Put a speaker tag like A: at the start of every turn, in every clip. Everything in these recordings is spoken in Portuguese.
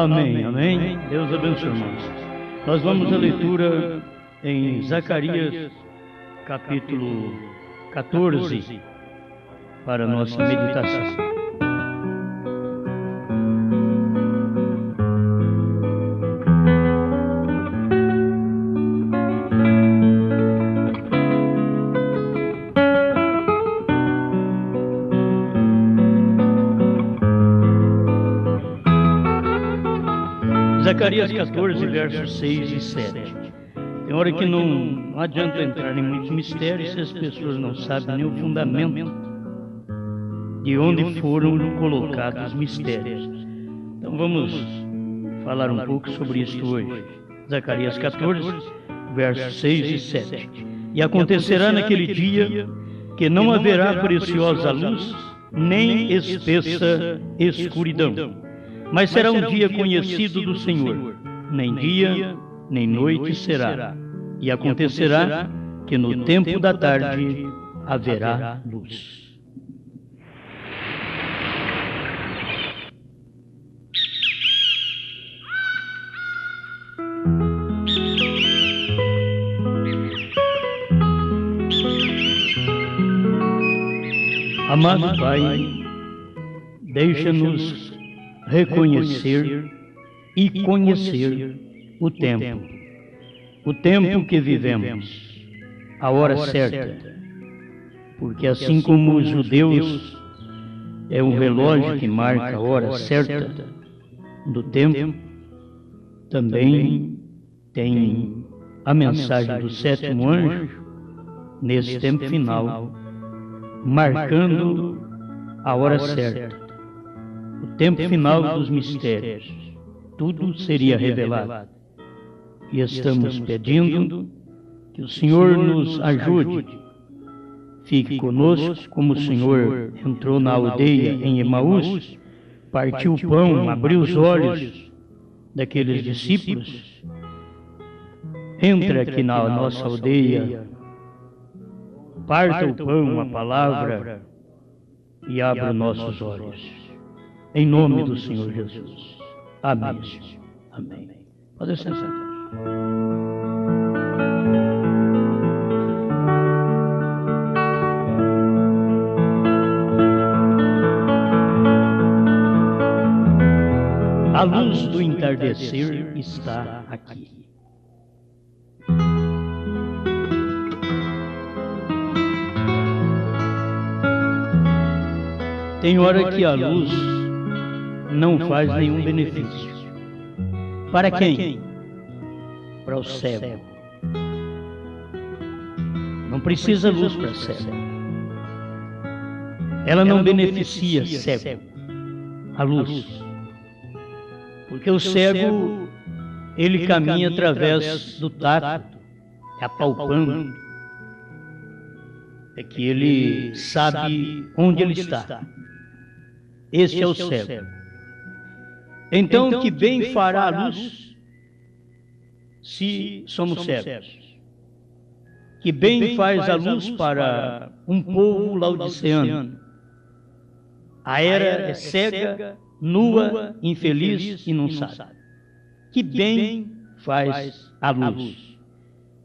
A: Amém, amém. Deus abençoe, irmãos. Nós vamos à leitura em Zacarias, capítulo 14, para a nossa meditação. Zacarias 14, versos 6 e 7. Tem hora que não adianta entrar em muitos mistérios se as pessoas não sabem nem o fundamento de onde foram colocados os mistérios. Então vamos falar um pouco sobre isso hoje. Zacarias 14, versos 6 e 7. E acontecerá naquele dia que não haverá preciosa luz, nem espessa escuridão. Mas será um dia conhecido do Senhor, nem dia, nem noite será. E acontecerá que no tempo da tarde haverá luz. Amado Pai, deixa-nos reconhecer e conhecer o tempo que vivemos, a hora certa, porque assim como os judeus é um relógio que marca a hora certa do tempo, também tem a mensagem do sétimo anjo nesse tempo final, marcando a hora certa. O tempo final dos mistérios, tudo seria revelado. E estamos pedindo que o Senhor nos ajude. Fique conosco, como o Senhor entrou na aldeia em Emaús, partiu o pão, abriu os olhos daqueles discípulos. Entre aqui na nossa aldeia, parta o pão, a palavra, e abra os nossos olhos. Em nome do Senhor Jesus. Amém. Amém. Pode sentar. A luz do entardecer está aqui. Tem hora que a luz não faz nenhum benefício. Para quem? Para o cego. Não precisa luz para cego. Ela não beneficia cego, a luz. Porque o cego, ele caminha através do tato, apalpando. É que ele sabe onde ele está. Esse é o cego. Então, que bem fará a luz se somos cegos? Que bem faz a luz para um povo laodiceano? A era é cega, nua, infeliz e não sabe. Que bem faz a luz?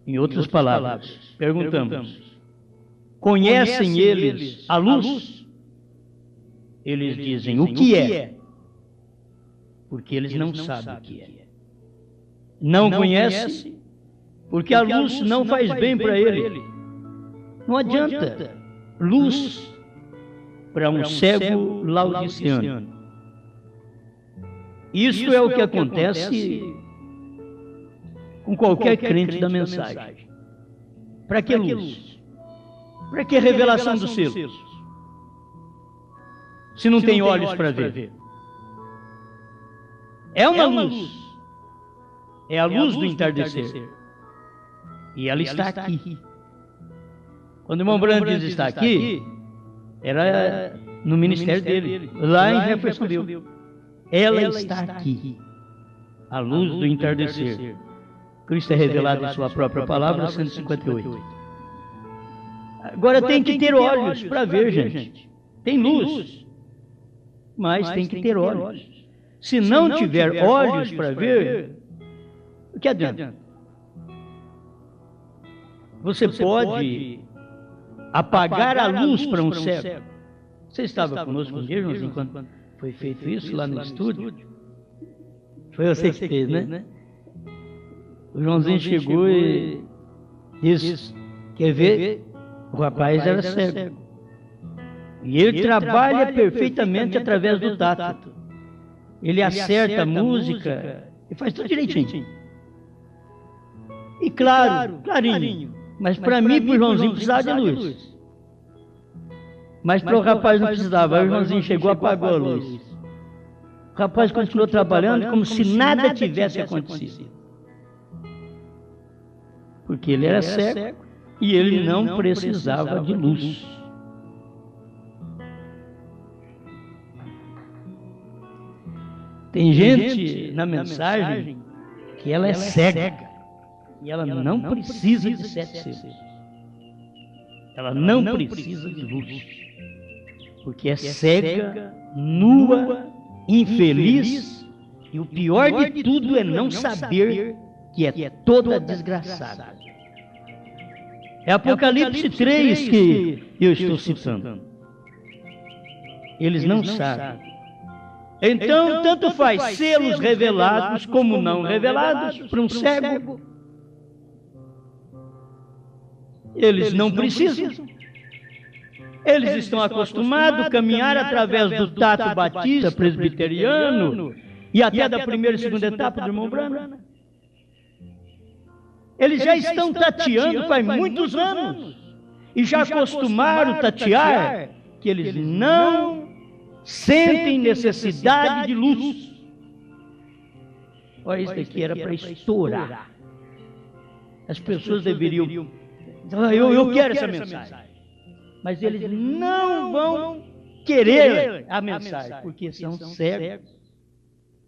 A: Em outras palavras, perguntamos: conhecem eles a luz? Eles dizem: o que é? Porque eles não sabem o que é. Não conhece, porque a luz não faz bem para ele. Não adianta luz para um cego laodiceano. Isso é o que acontece com qualquer crente da mensagem. Para que luz? Para que revelação dos selos? Se não tem olhos para ver. É uma luz. É a luz do entardecer. E ela está aqui. Quando o irmão Brando diz está aqui, era no ministério dele, lá em Jeffersonville. Ela está aqui. A luz do entardecer. Cristo é revelado em sua própria palavra, 158. Agora tem que ter olhos para ver, gente. Tem luz, mas tem que ter olhos. Se não tiver olhos para ver, o que adianta? Você pode apagar a luz para um cego. Você estava conosco um dia, Joãozinho, quando foi feito isso lá no estúdio? Foi você que fez, né? O Joãozinho chegou e disse, quer ver? O rapaz era cego. E ele trabalha perfeitamente através do tato. Ele acerta a música e faz tudo direitinho. E claro, clarinho. Mas para mim, para o Joãozinho, precisava de luz. Mas para o rapaz não precisava. Aí o Joãozinho chegou e apagou a luz. O rapaz continuou trabalhando como se nada tivesse acontecido. Porque ele era cego e ele não precisava de luz. Tem gente na mensagem que ela é cega e ela não precisa de 7 selos. Ela não precisa de luz, porque é cega, nua, infeliz, e o pior de tudo é não saber que é toda desgraçada. É Apocalipse 3 que eu estou citando. Eles não sabem. Então, tanto faz selos revelados como não revelados para um cego. Eles não precisam. Eles estão acostumados a caminhar através do tato batista presbiteriano e até da primeira e segunda etapa do irmão Branham. Eles já estão tateando faz muitos anos e já acostumaram a tatear que eles não sentem necessidade de luz. Olha, isso daqui era para estourar. As pessoas deveriam... Eu quero essa mensagem. Mas eles não vão querer a mensagem, porque são cegos.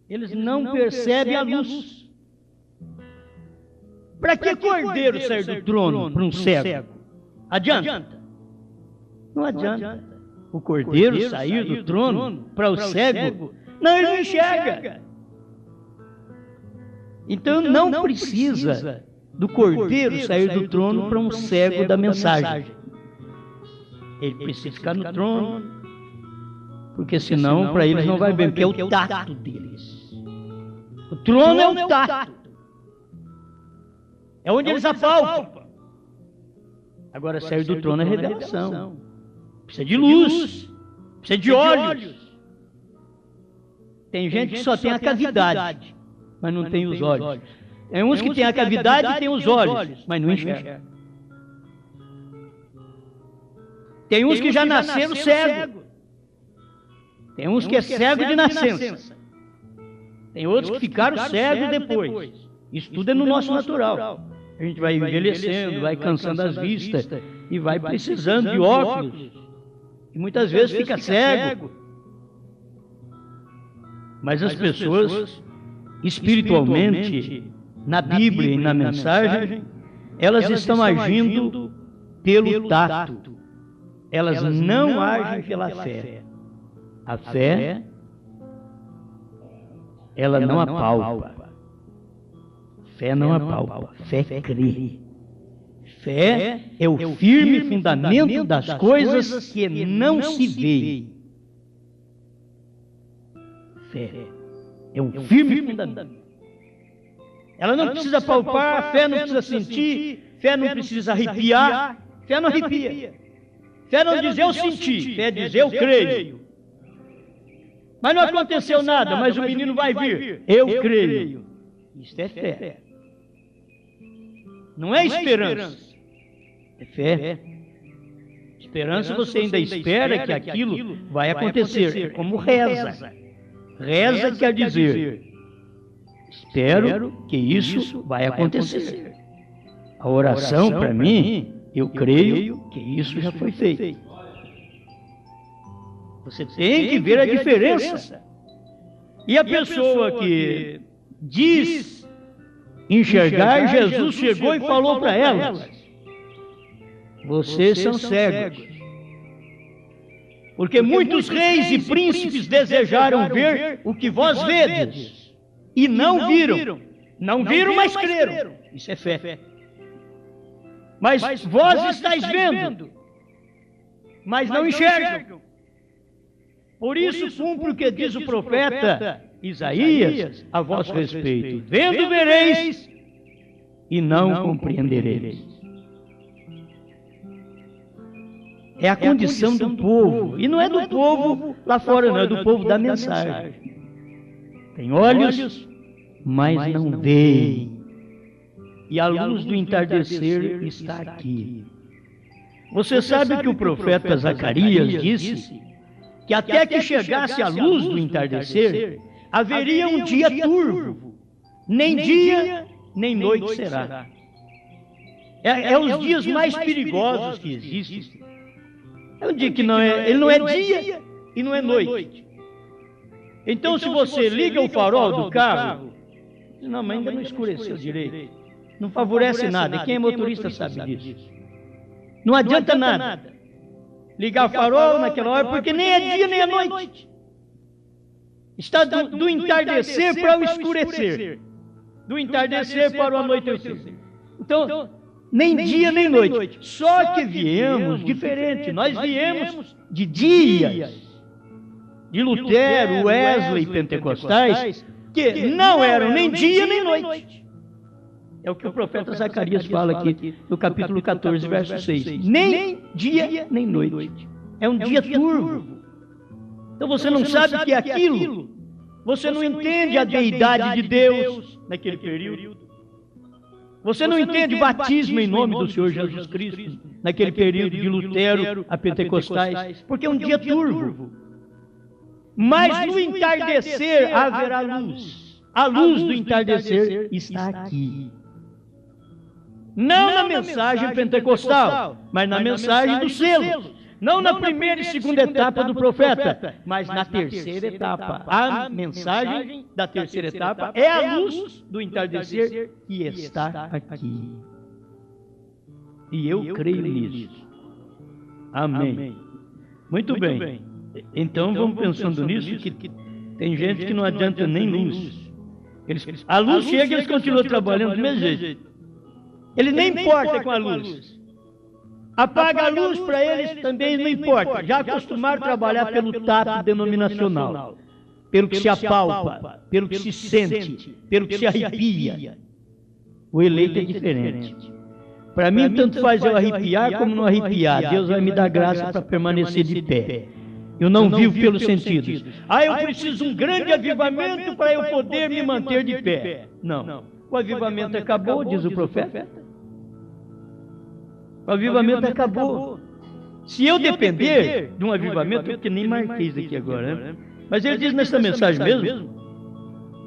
A: Eles não percebem a luz. Para que cordeiro sair do trono para um cego? Adianta? Não adianta. O cordeiro sair do trono para o cego? Não, ele não enxerga. Então não precisa do cordeiro sair do trono para um cego da mensagem. Ele precisa ficar no trono, porque senão para eles não vai bem, porque é o tato deles. O trono é o tato. É onde eles apalpam. Agora sair do trono é revelação. Precisa de luz, precisa de olhos. Tem gente que só tem a cavidade, mas não tem os olhos. Tem uns que têm a cavidade e têm os olhos, mas não enxergam. Tem uns que já nasceram cegos. Tem uns que é cego de nascença. Tem outros que ficaram cegos depois. Isso tudo é no nosso natural. A gente vai envelhecendo, vai cansando as vistas e vai precisando de óculos. E muitas vezes fica cego. Mas as pessoas, espiritualmente, na Bíblia e na mensagem, elas estão agindo pelo tato. Elas não agem pela fé. A fé, ela não apalpa. Fé não apalpa. Fé crê. Fé é o firme fundamento das coisas que não se veem. Fé é um firme fundamento. Ela não precisa palpar, fé não precisa sentir, fé não precisa arrepiar, fé não arrepia. Fé não diz eu senti, fé diz eu creio. Mas não aconteceu nada, mas o menino vai vir. Eu creio. Isso é fé. Não é esperança. É fé. Esperança você ainda espera que aquilo vai acontecer. É como reza. Reza quer dizer, espero que isso vai acontecer. A oração, para mim, eu creio que isso já foi feito. Você tem que ver a diferença. E a pessoa que diz enxergar, Jesus chegou e falou para elas: vocês são cegos. Porque muitos reis e príncipes desejaram ver o que vós vedes, e não viram. Não viram, mas creram. Isso é fé. Mas vós estáis vendo, mas não enxergam. Por isso cumpre o que diz o profeta Isaías a vosso respeito. Vendo vereis e não compreendereis. É a condição do povo. E não é do povo lá fora, não. É do povo da mensagem. Tem olhos, mas não veem. E a luz do entardecer está aqui. Você sabe que o profeta Zacarias disse que até que chegasse a luz do entardecer, haveria um dia turvo. Nem dia, nem noite será. É os dias mais perigosos que existem. É um dia que ele não é dia e não é noite. Então, se você liga o farol do carro, não, mas ainda não escureceu direito. Não favorece nada. E quem é motorista sabe disso. Não adianta nada ligar o farol naquela hora, porque nem é dia nem é noite. Está do entardecer para o escurecer. Do entardecer para o anoitecer. Então, nem dia nem noite. Só que viemos diferente. Nós viemos de dias de Lutero, Wesley e pentecostais que não eram nem dia nem noite. É o que o profeta Zacarias fala aqui no capítulo 14, verso 6. Nem dia nem noite. É um dia turvo. Então você não sabe o que é aquilo. Você não entende a deidade de Deus naquele período. Você não entende o batismo em nome do Senhor Jesus Cristo naquele período de Lutero a pentecostais, porque é um dia turvo. Mas no entardecer haverá luz. A luz do entardecer está aqui. Não na mensagem pentecostal, mas na mensagem do selo. Não na primeira e segunda etapa do profeta, mas na terceira etapa. A mensagem da terceira etapa é a luz do entardecer que está aqui. E eu creio nisso. Amém. Muito bem. Então vamos pensando nisso, que tem gente que não adianta nem luz. A luz chega e eles continuam trabalhando do mesmo jeito. Ele nem importa com a luz. Apaga a luz para eles também não importa. Já acostumaram a trabalhar pelo tato denominacional, pelo que se apalpa, pelo que se sente, pelo que se arrepia. O eleito é diferente. Para mim, tanto faz eu arrepiar como não arrepiar. Deus vai me dar graça para permanecer de pé. Eu não vivo pelos sentidos. Eu preciso de um grande avivamento para eu poder me manter de pé. Não. O avivamento acabou, diz o profeta. O avivamento acabou. Se eu depender de um avivamento, porque nem marquei isso aqui agora, né? Mas ele diz nessa mensagem mesmo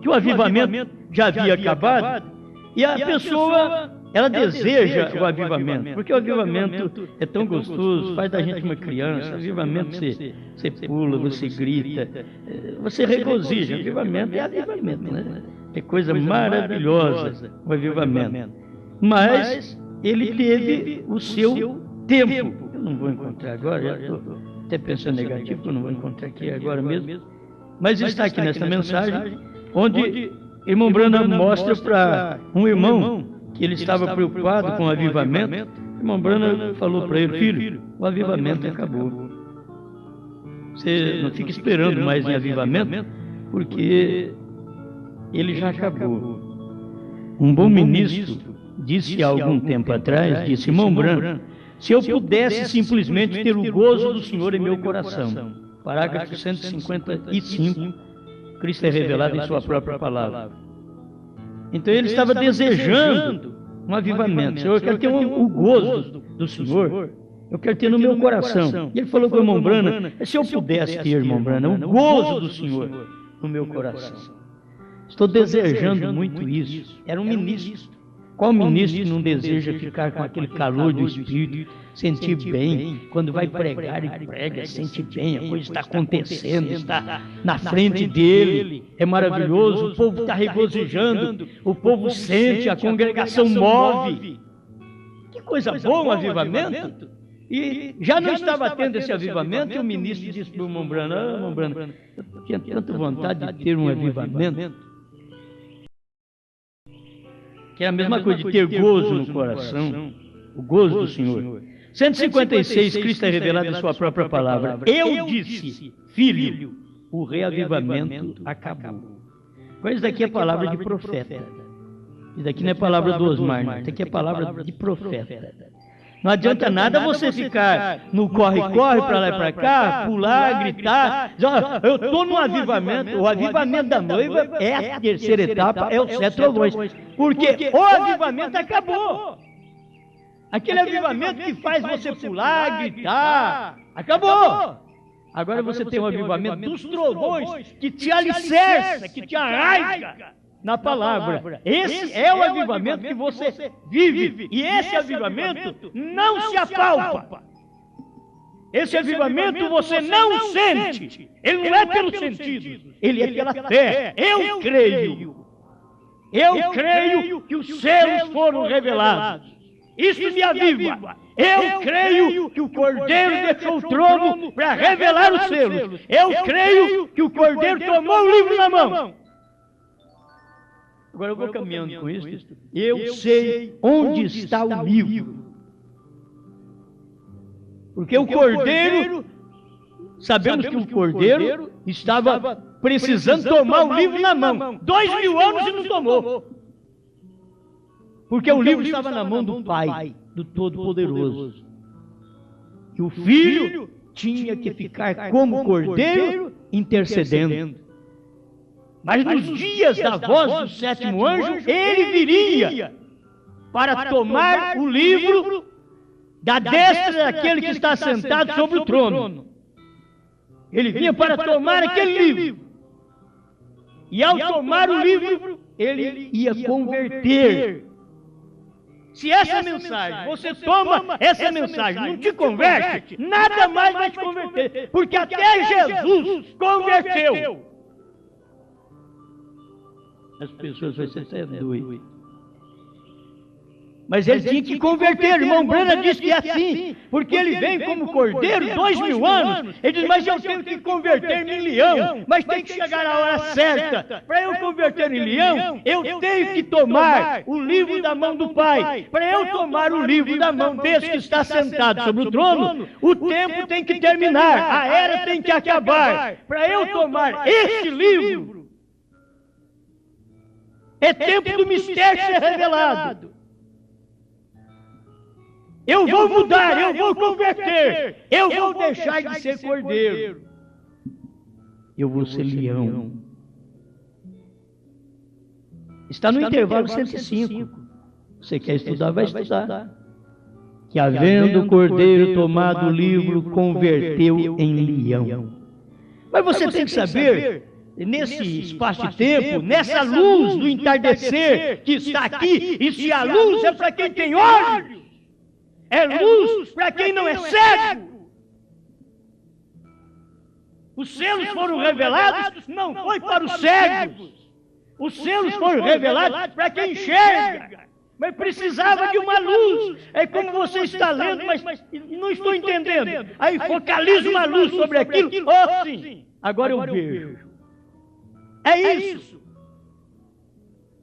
A: que o avivamento já havia acabado e a pessoa, ela deseja o avivamento, porque o avivamento é tão gostoso, faz da gente uma criança. O avivamento você pula, você grita, você regozija. O avivamento é avivamento, né? É coisa maravilhosa o avivamento. Mas ele teve o seu tempo. Eu não vou encontrar agora, já estou até pensando negativo, porque eu não vou encontrar aqui agora mesmo. Mas está aqui nessa mensagem, onde irmão Branham mostra para um irmão que ele estava preocupado com o avivamento. Irmão Branham falou para ele: filho, o avivamento acabou. Você não fica esperando mais em avivamento, porque ele já acabou. Um bom ministro disse há algum tempo atrás, disse: irmão Branham, se eu pudesse simplesmente ter o gozo do Senhor em meu coração. Parágrafo 155, Cristo é revelado em sua própria palavra. Então ele estava desejando um avivamento. Senhor, eu quero ter o gozo do Senhor, eu quero ter no meu coração. E ele falou com o irmão Branham: se eu pudesse ter, irmão Branham, o gozo do Senhor no meu coração. Estou desejando muito isso. Era um ministro. Qual ministro não deseja ficar com aquele calor do Espírito, sentir bem, quando vai pregar e prega, sente bem, a coisa está acontecendo, está na frente dele, é maravilhoso, o povo está regozijando, o povo sente, a congregação move. Que coisa boa um avivamento! E já não estava tendo esse avivamento, e o ministro disse para o irmão Branham: irmão Branham, eu tinha tanta vontade de ter um avivamento, que é a mesma coisa de ter gozo no coração, o gozo do Senhor. 156, Cristo é revelado em sua própria palavra. Eu disse, filho, o reavivamento acabou. Agora isso daqui é palavra de profeta. Isso daqui não é palavra do Osmar, não. Isso daqui é palavra de profeta. Não adianta nada você ficar no corre-corre para lá e para cá, pular, gritar. Eu estou no avivamento. O avivamento da noiva é a terceira etapa, é os 7 trovões. Porque o avivamento acabou. Aquele avivamento que faz você pular, gritar, acabou. Agora você tem o avivamento dos trovões que te alicerça, que te arraiga na palavra. Esse é o avivamento que você vive. E esse avivamento não se apalpa. Esse avivamento você não sente. Ele não é pelo sentido. Ele é pela fé. Eu creio. Eu creio que os selos foram revelados. Isso me aviva. Eu creio que o Cordeiro deixou o trono para revelar os selos. Eu creio que o Cordeiro tomou o livro na mão. Agora eu vou caminhando com isso. Eu sei onde está o livro. Porque o Cordeiro, sabemos que o Cordeiro estava precisando tomar o livro na mão. 2000 anos e não tomou. Porque o livro estava na mão do Pai, do Todo-Poderoso. E o Filho tinha que ficar como Cordeiro intercedendo. Mas nos dias da voz do 7º anjo, ele viria para tomar o livro da destra daquele que está sentado sobre o trono. Ele vinha para tomar aquele livro. E ao tomar o livro, ele ia converter. Se essa mensagem, você toma essa mensagem, não te converte, nada mais vai te converter. Porque até Jesus converteu. As pessoas vão ser até doidas. Mas ele tinha que converter, irmão Branham disse que é assim, porque ele vem como cordeiro 2000 anos, ele diz, mas eu tenho que converter em leão, mas tem que chegar a hora certa. Para eu converter em leão, eu tenho que tomar o livro da mão do Pai. Para eu tomar o livro da mão desse que está sentado sobre o trono, o tempo tem que terminar, a era tem que acabar. Para eu tomar esse livro, é tempo do mistério ser revelado. Eu vou mudar, eu vou converter, eu vou deixar de ser cordeiro. Eu vou ser leão. Está no intervalo 105. Você quer estudar, vai estudar. Que havendo o cordeiro tomado o livro, converteu em leão. Mas você tem que saber, nesse espaço de tempo, nessa luz do entardecer que está aqui, e se a luz é para quem tem olhos, é luz para quem não é cego. Os selos foram revelados, não foi para os cegos. Os selos foram revelados para quem enxerga. Mas precisava de uma luz. É como você está lendo, mas não estou entendendo. Aí focaliza uma luz sobre aquilo. Oh, sim, agora eu vejo. É isso.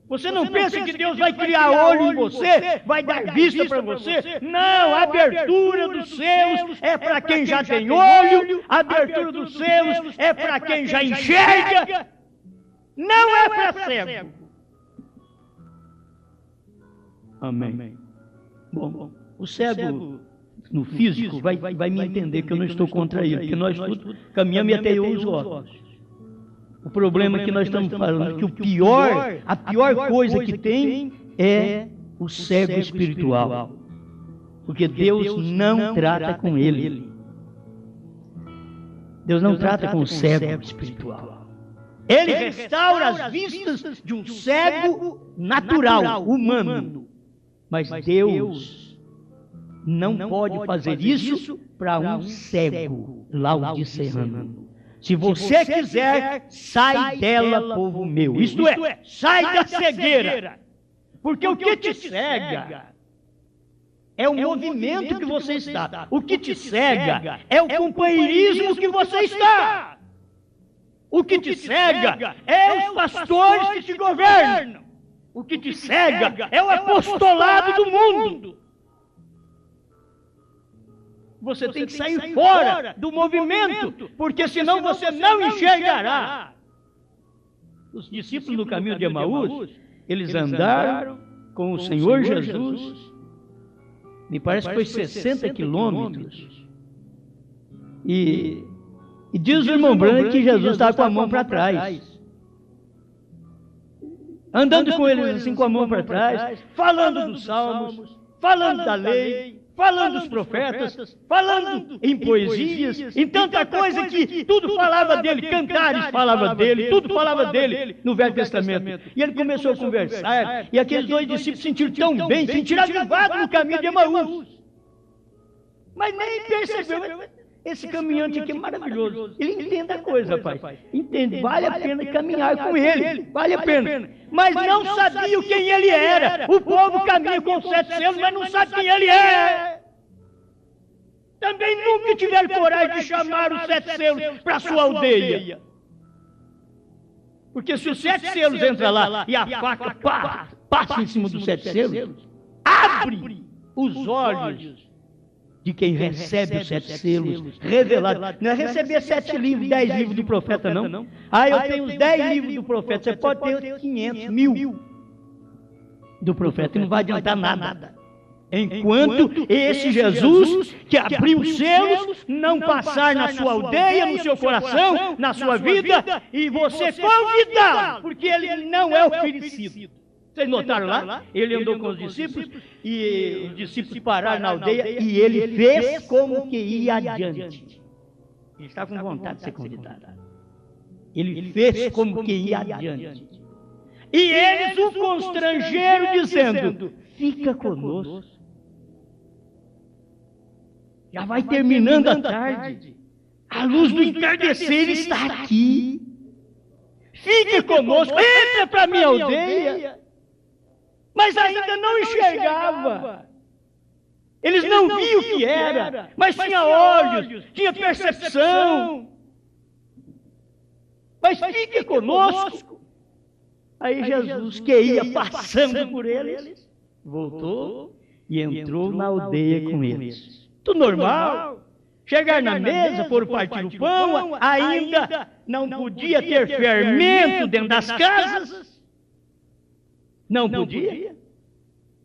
A: Você não pensa que Deus vai criar olho em você, vai dar vista para você? Não, a abertura dos selos é para quem já tem olho, a abertura dos selos é para quem já enxerga, não é para cego. Amém. Bom, o cego no físico vai me entender que eu não estou contra ele, porque nós tudo caminhamos e até eu uso óculos. O problema é que nós estamos falando que a pior coisa que tem é o cego espiritual. Porque Deus não trata com ele. Deus não trata com o cego espiritual. Ele restaura as vistas de um cego natural, humano. Mas Deus não pode fazer isso para um cego laodiceano. Se você quiser, sai dela, povo meu. Isto é, sai da cegueira. Porque o que te cega é o movimento que você está. O que te cega é o companheirismo que você está. O que te cega é os pastores que te governam. O que te cega é o apostolado do mundo. Você tem que sair fora do movimento, porque senão você não enxergará. Os discípulos no caminho de Emaús, eles andaram com o Senhor Jesus, me parece que foi 60 quilômetros. E diz o irmão Branco que Jesus estava com a mão para trás. Andando com eles assim com a mão para trás, falando dos salmos, falando da lei, falando dos profetas, falando em poesias, em tanta coisa que tudo falava dele, Cantares falava dele, tudo falava dele no Velho Testamento. E ele começou a conversar, e aqueles dois discípulos se sentiram tão bem, se sentiram avivados no caminho de Emaús. Mas nem percebeu. Esse caminhante aqui é maravilhoso. Ele entende a coisa, pai. Entende, vale a pena caminhar com ele. Vale a pena. Mas não sabia quem ele era. O povo caminha com 7 selos, mas não sabe quem ele é. Também nunca tiveram coragem de chamar os 7 selos para sua aldeia. Porque se os 7 selos entram lá e a faca passa em cima dos 7 selos, abre os olhos de quem recebe os 7 selos revelados. Não é receber 7 livros, 10 livros do profeta, não. Ah, eu tenho os 10 livros do profeta. Você pode ter 500, 1000 do profeta e não vai adiantar nada. Enquanto esse Jesus, que abriu os selos, não passar na sua aldeia, no seu coração, na sua vida, e você convidá-lo, porque ele não é oferecido. Vocês notaram lá? Ele andou com os discípulos e os discípulos pararam na aldeia e ele fez como que ia adiante. Ele estava com vontade de ser convidado. Ele fez como que ia adiante. E eles o constrangeram dizendo, fica conosco. Já vai terminando a tarde. A luz do entardecer está aqui. Fica conosco, entra para a minha aldeia. Mas ainda não enxergava. Eles não viam o que era, mas tinha olhos, tinha percepção. Mas fique conosco. Aí Jesus, que ia passando por eles, voltou e entrou na aldeia com eles. Tudo normal. Chegar na mesa, foram partir o pão, ainda não podia ter fermento dentro das casas. Não podia.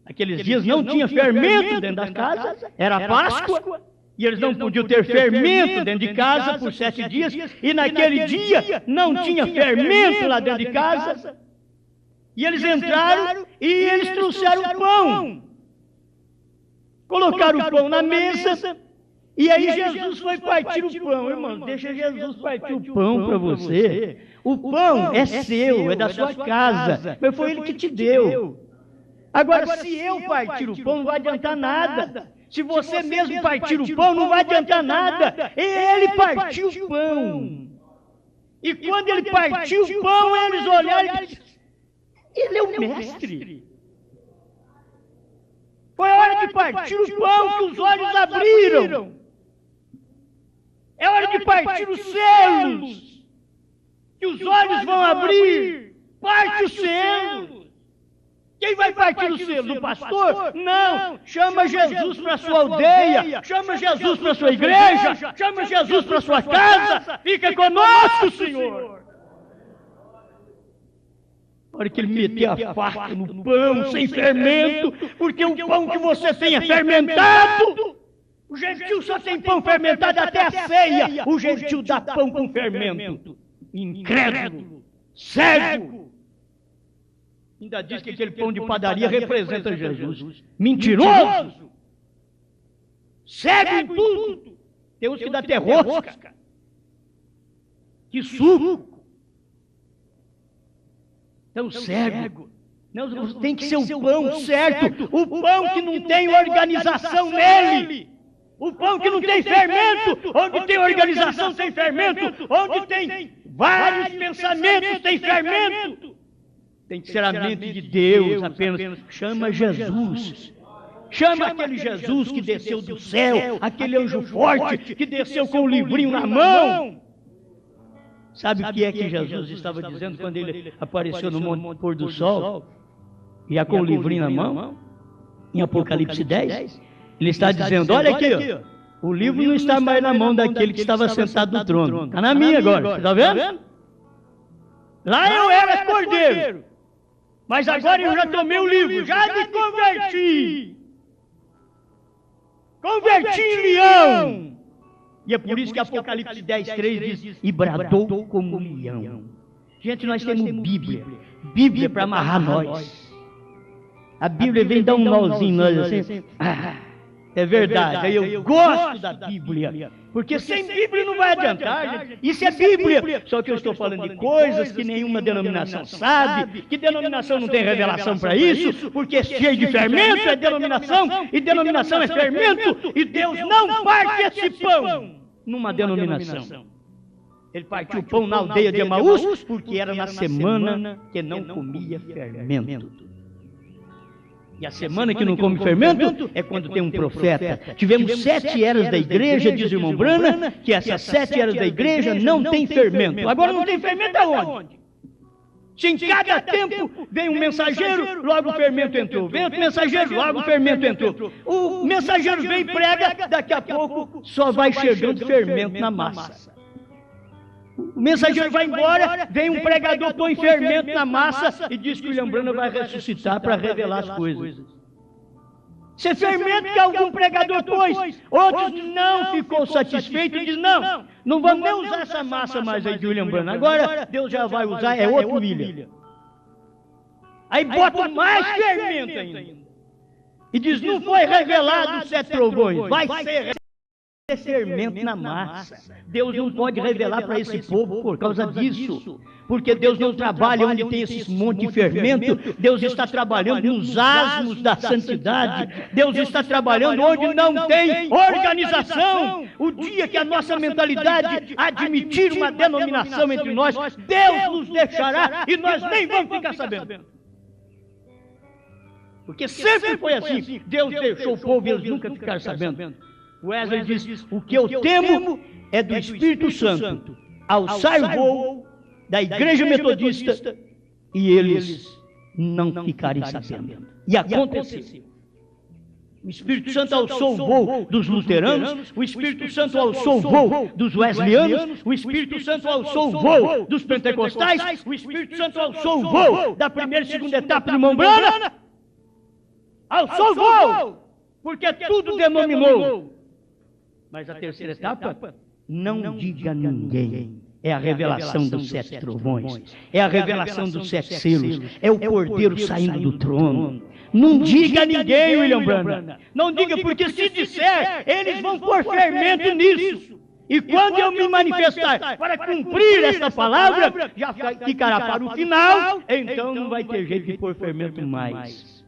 A: Aqueles dias não tinha fermento dentro das casas, era Páscoa, e eles não podiam ter fermento dentro de casa por 7 dias, e naquele dia não tinha fermento lá dentro de casa. E eles entraram e eles trouxeram o pão. Colocaram o pão na mesa, e aí Jesus foi partir o pão. Irmão, deixa Jesus partir o pão para você. O pão é seu, é da sua casa, mas foi ele que te deu. Agora, se eu partir o pão, não vai adiantar nada. Se você mesmo partir o pão, não vai adiantar nada. Ele partiu o pão. E quando ele partiu o pão, eles olharam e disseram, ele é o mestre. Foi a hora de partir o pão que os olhos abriram. É hora de partir os selos. Que os olhos vão abrir. Parte os selos. Quem vai partir o selo? Do pastor? Não. Chama Jesus para a sua aldeia. Chama Jesus para a sua igreja. Chama Jesus para a sua casa. Fica conosco, Senhor. A hora que ele meter a faca no pão sem fermento, porque o pão que você tem é fermentado. O gentil só tem pão fermentado até a ceia. O gentil dá pão com fermento. Incrédulo, cego. Ainda diz que aquele pão de padaria representa Jesus. Mentiroso. Cego em tudo. Tem uns que dá até rosca. Que suco. Tão cego. Não, tem que ser o pão certo. O pão que não tem organização nele. O pão que não tem fermento. Onde tem organização tem fermento. Onde tem vários pensamentos tem fermento. Tem que ser a mente de Deus apenas. Chama Jesus. chama aquele Jesus que desceu do céu, aquele anjo forte que desceu com o livrinho na mão. Sabe o que é que Jesus estava dizendo quando ele apareceu no Monte Pôr do Sol, e com o livrinho na mão, em Apocalipse 10? Ele está dizendo, olha aqui, ó, o livro não está mais na mão daquele que estava sentado no trono, está na minha agora, você está vendo? Lá eu era cordeiro, mas agora eu já tomei o livro, já me converti. Converti em leão. E é por isso que Apocalipse 10:3 diz, e bradou como um leão. Gente, nós temos Bíblia. Bíblia para amarrar nós. A Bíblia vem dar um nozinho em nós assim. É verdade, aí eu gosto da Bíblia, porque sem Bíblia não vai adiantar, gente. Isso é Bíblia, só que eu estou falando de coisas que nenhuma denominação sabe, que denominação não tem revelação para isso, porque é cheio de fermento, é denominação, e denominação é fermento, e Deus não parte esse pão numa denominação. Ele partiu o pão na aldeia de Emaús, porque era na semana que não comia fermento. E a semana que não come fermento é quando tem um profeta. Tivemos 7 eras da igreja, diz o irmão Brana, que essas 7 eras da igreja não tem fermento. Agora não tem fermento aonde? Se em cada tempo vem um mensageiro, logo o fermento entrou. Vem outro mensageiro, logo o fermento entrou. O mensageiro vem e prega, daqui a pouco só vai chegando fermento na massa. O mensageiro vai embora, vem um pregador, põe fermento na massa e diz que o William Branham vai ressuscitar para revelar as coisas. Isso é fermento que algum pregador pôs. Outros não ficou satisfeito e diz, não vamos nem usar essa massa mais aí de William Branham. Agora Deus já vai usar, é outro William. Aí bota mais fermento ainda. E diz, não foi revelado os 7 trovões, vai ser fermento na massa. Deus não pode revelar para esse povo por causa disso, porque Deus não trabalha onde tem esses monte de fermento. Deus está trabalhando nos asmos da santidade. Deus está trabalhando onde não tem organização. O dia que a nossa mentalidade admitir uma denominação entre nós, Deus nos deixará e nós nem vamos ficar sabendo. Porque sempre foi assim. Deus deixou o povo e eles nunca ficaram sabendo. Wesley diz, o que eu temo é do Espírito Santo alçar o voo da igreja metodista e eles não ficarem sabendo. E aconteceu. O Espírito Santo alçou o voo dos luteranos, o Espírito Santo alçou o voo dos wesleyanos, o Espírito Santo alçou o voo dos pentecostais, o Espírito Santo alçou o voo da primeira e segunda etapa de irmão Brana. Alçou o voo, porque tudo denominou. Mas a terceira etapa, não diga a ninguém. É a revelação dos 7 trovões. É a revelação dos 7 selos. É o cordeiro saindo do trono. Não diga a ninguém, William Branham. Não diga, porque se disser, eles vão pôr fermento nisso. E quando eu me manifestar para cumprir essa palavra, já ficará para o final, então não vai ter jeito de pôr fermento mais.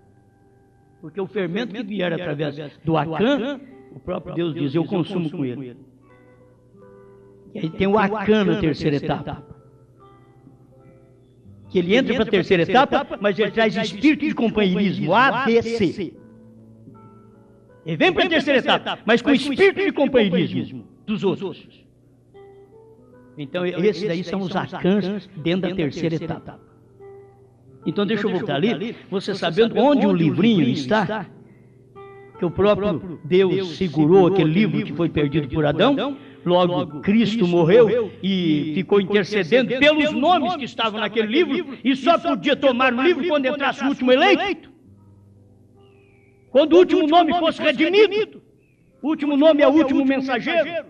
A: Porque o fermento que vier através do Acã, o próprio Deus diz, eu consumo com ele. E aí tem o Acã na terceira etapa. Que ele entra para a terceira etapa, mas ele traz espírito de companheirismo, ABC. Ele vem para a terceira etapa, mas com espírito de companheirismo dos outros. Então esses daí são os Acãs dentro da terceira etapa. Então deixa eu voltar ali, você sabendo onde o livrinho está, que o próprio Deus segurou aquele livro que foi perdido por Adão, logo Cristo morreu e ficou intercedendo pelos nomes que estavam naquele livro, e só podia tomar o livro quando entrasse o último eleito. Quando o último nome fosse redimido, o último nome é o último mensageiro.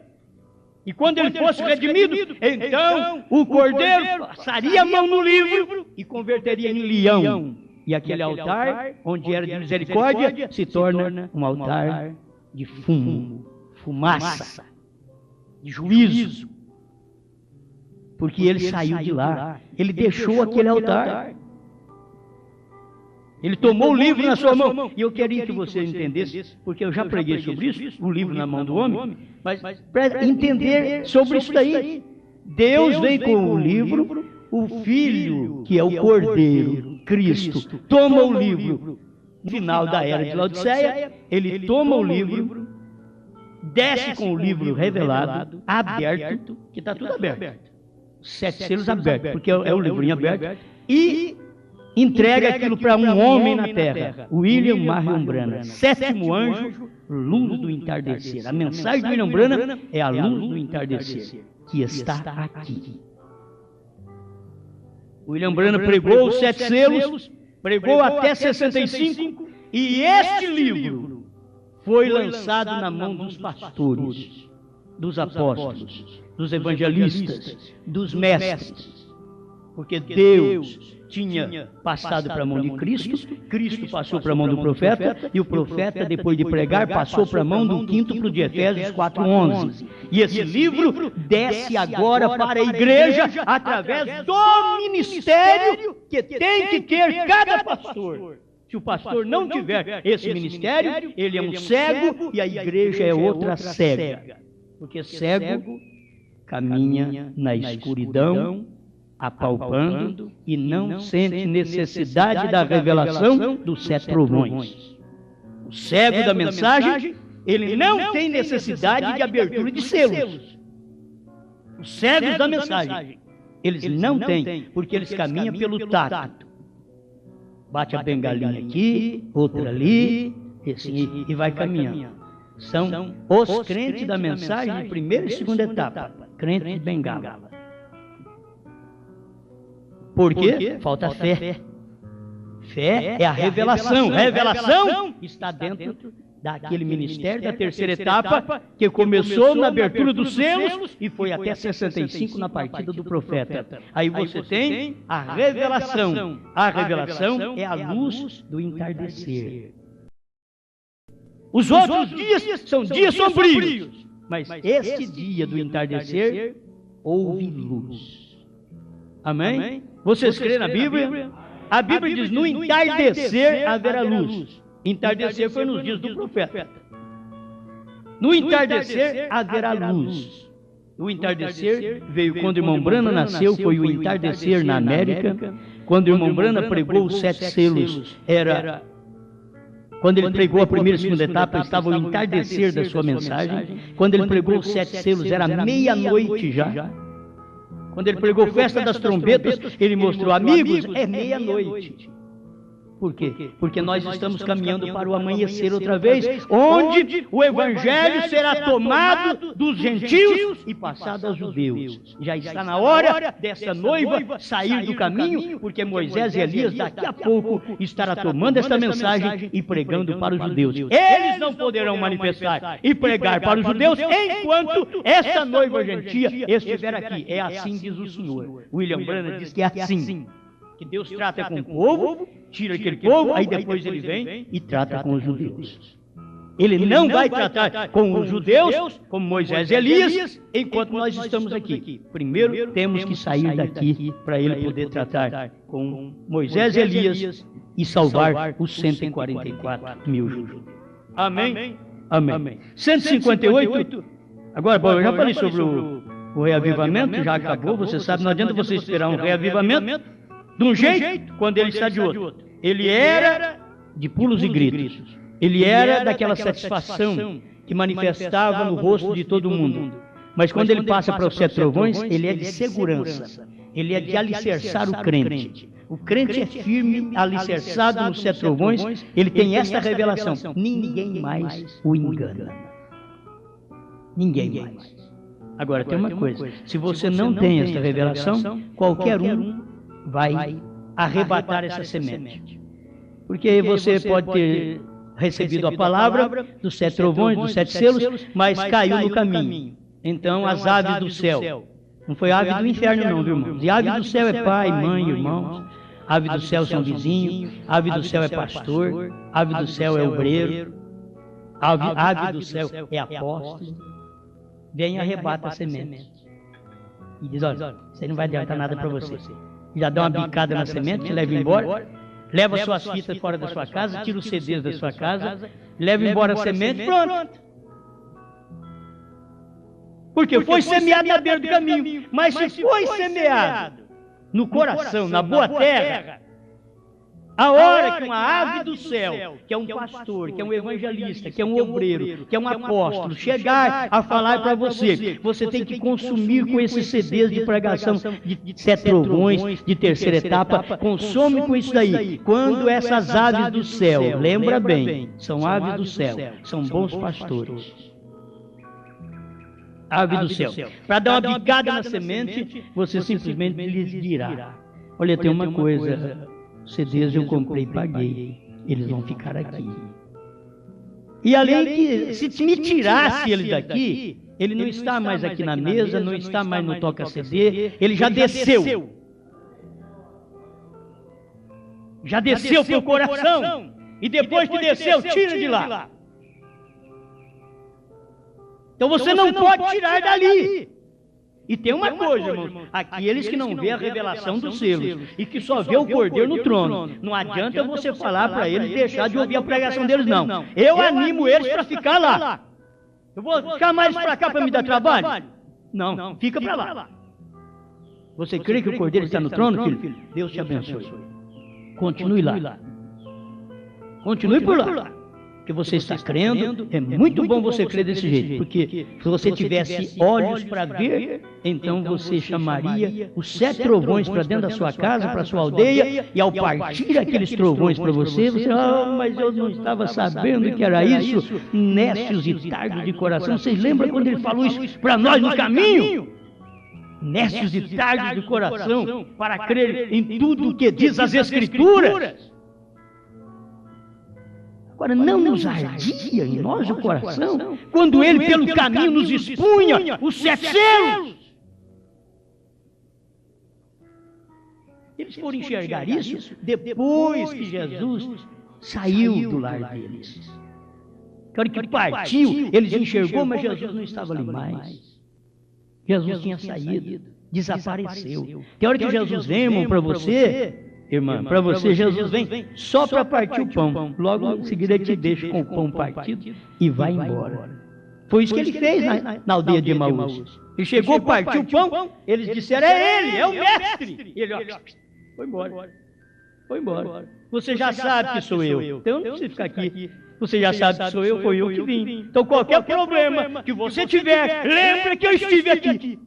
A: E quando ele fosse redimido, então o cordeiro passaria a mão no livro e converteria em leão. E aquele altar, onde era de misericórdia, se torna um altar de fumo, fumaça, de juízo. Porque ele saiu de lá, ele deixou aquele altar. Ele tomou o livro na sua mão. E eu queria que você entendesse, porque eu já preguei sobre isso, o livro na mão do homem, mas para entender sobre isso daí. Deus vem com o livro, o Filho, que é o Cordeiro, Cristo, toma o livro no final da era de Laodiceia, ele toma o livro, desce com o livro revelado, aberto, que está tudo aberto, 7 selos abertos, porque é o livrinho aberto, e entrega aquilo para um homem na terra, William Marion Branham, 7º anjo, luz do entardecer. A mensagem de William Branham é a luz do entardecer, que está aqui. William Branham pregou os 7 selos, pregou até 65, e este livro foi lançado na mão dos pastores, dos apóstolos, dos evangelistas, dos mestres, porque Deus tinha passado para a mão de Cristo, Cristo passou para a mão do profeta, e o profeta, depois de pregar, passou para a mão do quíntuplo de Efésios 4:11. E esse livro desce agora para a igreja através do ministério que tem que ter cada pastor. Se o pastor não tiver esse ministério, ele é um cego e a igreja é outra cega. Porque cego caminha na escuridão, apalpando e não sente necessidade da revelação dos 7 trovões. O cego da mensagem, ele não tem necessidade de abertura de selos. Os cegos da mensagem, eles não têm, porque eles caminham pelo tato. Bate a bengalinha aqui, outra ali, assim, e vai caminhando. São os crentes da mensagem de primeira e segunda etapa, crentes de bengala. Por quê? Falta fé. Fé é a revelação. A revelação está dentro daquele ministério da terceira etapa que começou na abertura dos selos e foi até 65 na partida do profeta. Aí você tem a revelação. A revelação é a luz do entardecer. Os outros dias são dias sombrios, mas este dia do entardecer houve luz. Amém? Vocês creem na Bíblia? A Bíblia diz, no entardecer haverá luz. Entardecer foi nos dias do profeta. No entardecer haverá luz. O entardecer veio quando o irmão Branham nasceu, foi o entardecer na América. Quando o irmão Branham pregou os 7 selos, quando ele pregou a primeira e segunda etapa, estava o entardecer da sua mensagem. Quando ele pregou os 7 selos, era meia-noite já. Quando ele pregou Festa das Trombetas, ele mostrou, amigos, é meia-noite. Por quê? Porque nós estamos caminhando para o amanhecer outra vez, onde o Evangelho será tomado dos gentios e passado aos judeus. Já está na hora dessa noiva sair do caminho, porque Moisés e Elias daqui a pouco estará tomando esta mensagem e pregando para os judeus. Eles não poderão manifestar e pregar para os judeus enquanto essa noiva gentia estiver aqui. É assim diz o Senhor. William Branham diz que é assim. Que Deus trata com o povo, tira aquele povo, aí depois ele vem e trata com os judeus. Ele não vai tratar com os judeus, como Moisés e Elias, enquanto nós estamos aqui. Primeiro temos que sair daqui para ele poder tratar com Moisés e Elias e salvar os 144 mil judeus. Amém? Amém. 158. Agora, bom, eu já falei sobre o reavivamento, já acabou, você sabe, não adianta você esperar um reavivamento de um jeito, quando ele está de outro. Ele era de pulos e gritos. Ele era daquela satisfação que manifestava no rosto de todo mundo. Mas quando ele passa para os 7 trovões, ele é de segurança. Ele é de alicerçar o crente. O crente é firme, alicerçado nos 7 trovões. Ele tem esta revelação. Ninguém mais o engana. Ninguém mais. Agora, tem uma coisa. Se você não tem esta revelação, qualquer um vai arrebatar essa semente. Porque você pode ter recebido a palavra dos 7 trovões, dos 7 selos, mas caiu no caminho. Então, as aves do céu, não foi ave do inferno não, viu, irmãos? E ave do céu é pai, mãe, irmãos. Ave do céu são vizinhos. Ave do céu é pastor. Ave do céu é obreiro. Ave do céu é apóstolo. Vem e arrebata a semente. E diz, olha, isso aí não vai adiantar nada para você. Já dá uma bicada na semente, leva embora, leva suas fitas fora da sua casa, tira os CDs da sua casa, leva embora a semente, pronto. Porque foi semeado na beira do caminho, mas se foi semeado no coração, na boa terra, A hora que uma ave do céu, que é um pastor, que é um evangelista, que é um obreiro, que é um apóstolo, chegar a falar para você, você tem que consumir com esses CDs de pregação de 7 trovões, de terceira etapa, consome com isso daí. Quando essas aves do céu, lembra bem, são aves do céu, são bons pastores. Ave do céu. Para dar uma bicada na semente, você simplesmente lhes dirá: olha, tem uma coisa, CDs eu comprei e paguei, eles vão ficar aqui. E além que, se me tirasse ele daqui, ele não está mais aqui na mesa, não está mais no toca-CD, ele já desceu. Já desceu para o coração. E depois que desceu, tira de lá. Então você não pode tirar dali. E tem uma coisa, irmãos, aqueles que não vê a revelação dos selos e que só vê o Cordeiro no trono, não adianta você falar para eles deixar de ouvir a pregação deles, não. Eu animo eles para ficar lá. Eu vou ficar mais para cá para me dar trabalho? Não, fica para lá. Você crê que o Cordeiro está no trono, filho? Deus te abençoe. Continue lá. Continue por lá. Porque você está crendo, é muito bom você crer desse jeito, porque se você tivesse olhos para ver, então você chamaria os 7 trovões para dentro da sua casa, para a sua aldeia, e ao partir aqueles trovões para você, mas eu não estava sabendo que era isso, nécios e tardos de coração. Vocês lembram quando ele falou isso para nós no caminho? Nécios e tardos de coração, para crer em tudo o que diz as Escrituras. Agora, não nos ardia em nós o coração, quando ele pelo caminho nos expunha os 7 selos. Eles foram enxergar isso depois que Jesus saiu do lar deles. Na hora que partiu, eles enxergou, mas Jesus não estava ali mais. Jesus tinha saído, desapareceu. Tem hora que Jesus vem, irmão, para você... Irmã, para você, Jesus vem só para partir o pão. Logo em seguida ele te deixa com o pão partido e vai embora. Foi isso que ele fez na aldeia de Emaús. Ele chegou, partiu o pão, eles disseram: é ele, é o mestre. E ele, foi embora. Foi embora. Você já sabe que sou eu. Então eu não preciso ficar aqui. Você já sabe que sou eu, foi eu que vim. Então qualquer problema que você tiver, lembre que eu estive aqui.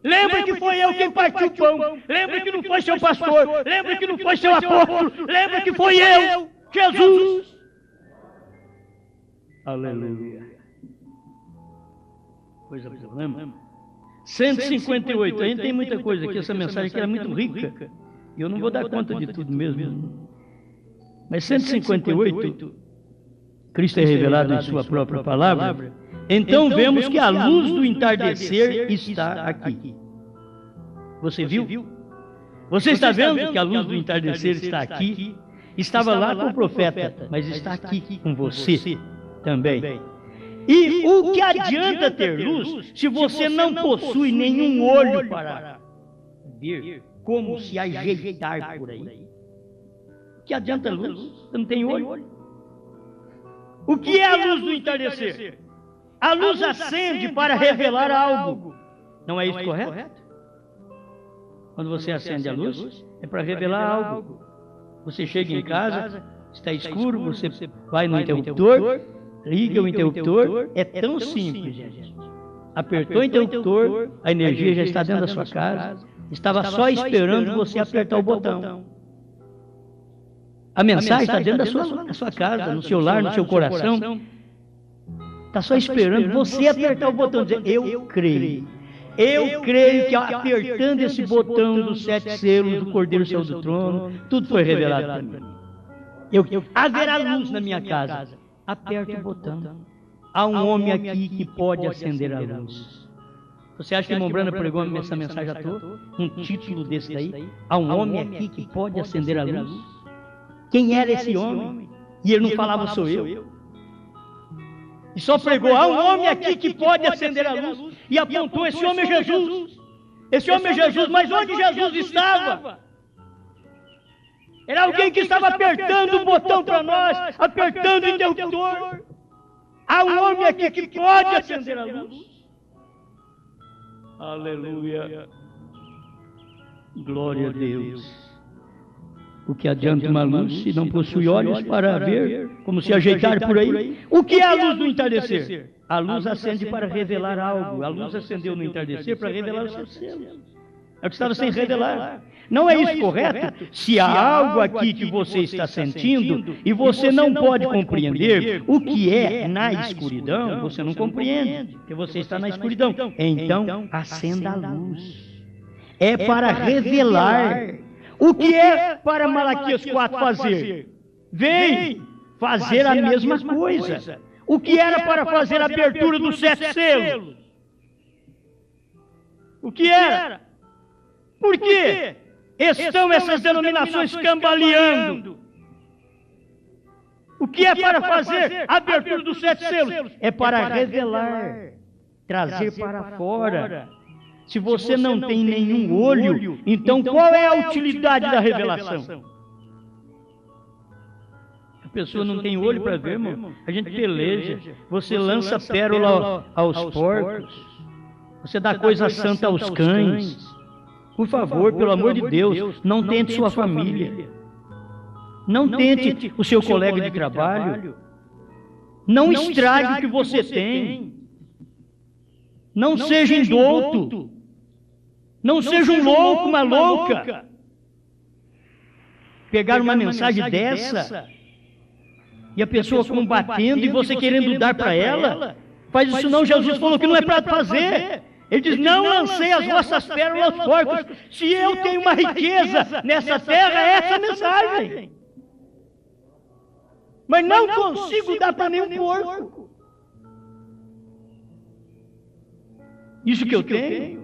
A: Lembra que foi eu quem partiu o pão. Lembra que não foi seu pastor. Lembra que não foi seu apóstolo. Lembra que foi eu, Jesus. Aleluia. Coisa boa, lembra? 158. Ainda tem muita coisa aqui. Essa mensagem aqui era muito rica. E eu não vou dar conta de tudo mesmo. Mas 158, Cristo é revelado em sua própria palavra. Então vemos que a luz do entardecer está aqui. Você viu? Você está vendo que a luz do entardecer está aqui? Estava lá com o profeta, mas está aqui com você também. E o que adianta ter luz se você não possui nenhum olho para ver como se ajeitar por aí? O que adianta a luz? Você não tem olho? O que é a luz do entardecer? A luz acende para revelar algo. Não é isso correto? Quando você acende a luz, é para revelar algo. Você chega em casa, está escuro, você vai no interruptor, liga o interruptor. É tão simples, gente. Apertou o interruptor, a energia já está dentro da sua casa. Estava só esperando você apertar o botão. A mensagem está dentro da sua casa, no seu lar, no seu coração. Está só esperando você apertar o botão e dizer: eu creio. Eu creio que apertando esse botão dos 7 selos do Cordeiro saiu do trono, tudo foi revelado para mim. Haverá luz na minha casa. Aperta o botão. Há um homem aqui que pode acender a luz. Você acha que o irmão Brana pregou essa mensagem à toa? Um título desse daí? Há um homem aqui que pode acender a luz? Quem era esse homem? E ele não falava: sou eu. E só pregou: há um homem aqui que pode acender a luz. E apontou: esse homem é Jesus. Esse homem é Jesus. Mas onde Jesus estava? Era alguém que estava apertando o botão para nós, apertando o interruptor. Há um homem aqui que pode acender a luz. Aleluia. Glória a Deus. O que adianta uma luz se não possui olhos para ver, como se ajeitar por aí? O que é a luz do entardecer? A luz acende para revelar algo. A luz acendeu no entardecer para revelar os seus selos. É o que estava sem revelar. Não é isso correto? Se há algo aqui que você está sentindo e você não pode compreender o que é na escuridão, você não compreende, porque você está na escuridão. Então, acenda a luz. É para revelar. O que é para Malaquias 4 fazer? Vem fazer a mesma coisa. O que era para fazer a abertura dos 7 selos? O que era? Por quê? Estão essas denominações cambaleando. O que é para fazer a abertura dos 7 selos? É para revelar, trazer para fora. Se você não tem nenhum olho, então qual é a utilidade da revelação? A pessoa não tem olho para ver, irmão. A gente peleja. Você lança pérola aos porcos. Você dá coisa santa aos cães. Por favor, pelo amor de Deus, não tente sua família. Não tente o seu colega de trabalho. Não estrague o que você tem. Não seja indouto. Não seja um louco, uma louca. Pegar uma mensagem dessa e a pessoa combatendo e você querendo dar para ela, faz isso não. Jesus falou que não é para fazer. Ele diz, não lancei as vossas pérolas aos porcos. Se eu tenho uma riqueza nessa terra, é essa a mensagem. Mas não consigo dar para nenhum porco. Isso que eu tenho.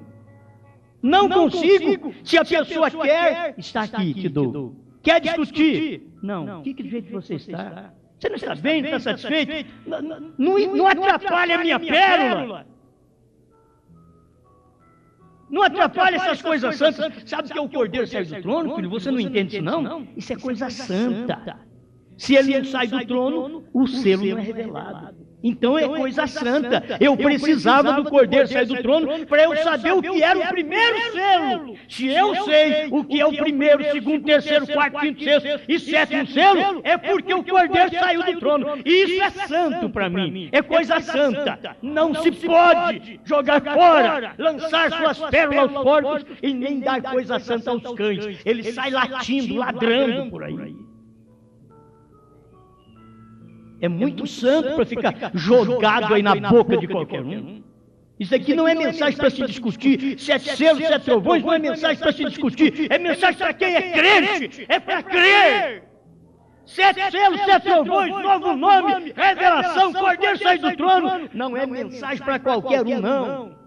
A: Não consigo. Se a pessoa quer, está aqui, te dou. Quer discutir? Não. Fique do jeito que você está. Você não está bem, não está satisfeito? Não atrapalhe a minha pérola. Não atrapalhe essas coisas santas. Sabe que é o cordeiro saiu do trono, filho? Você não entende isso, não? Isso é coisa santa. Se ele não sai do trono, o selo não é revelado. Então é coisa santa. Eu precisava do cordeiro sair do trono para eu saber o que era o primeiro selo. Se eu sei o que é o primeiro, segundo, terceiro, quarto, quinto, sexto e sétimo selo, é porque o cordeiro saiu do trono. E isso é santo para mim. É coisa santa. Não se pode jogar fora, lançar suas pérolas aos porcos e nem dar coisa santa aos cães. Ele sai latindo, ladrando por aí. É muito santo para ficar jogado aí na boca de qualquer um. Isso aqui não é mensagem para se discutir. 7 selos, 7 trovões, não é mensagem para se discutir. É mensagem para quem é crente. É para crer. 7 selos, 7 trovões, novo nome, revelação, cordeiro sai do trono. Não é mensagem para qualquer um, não.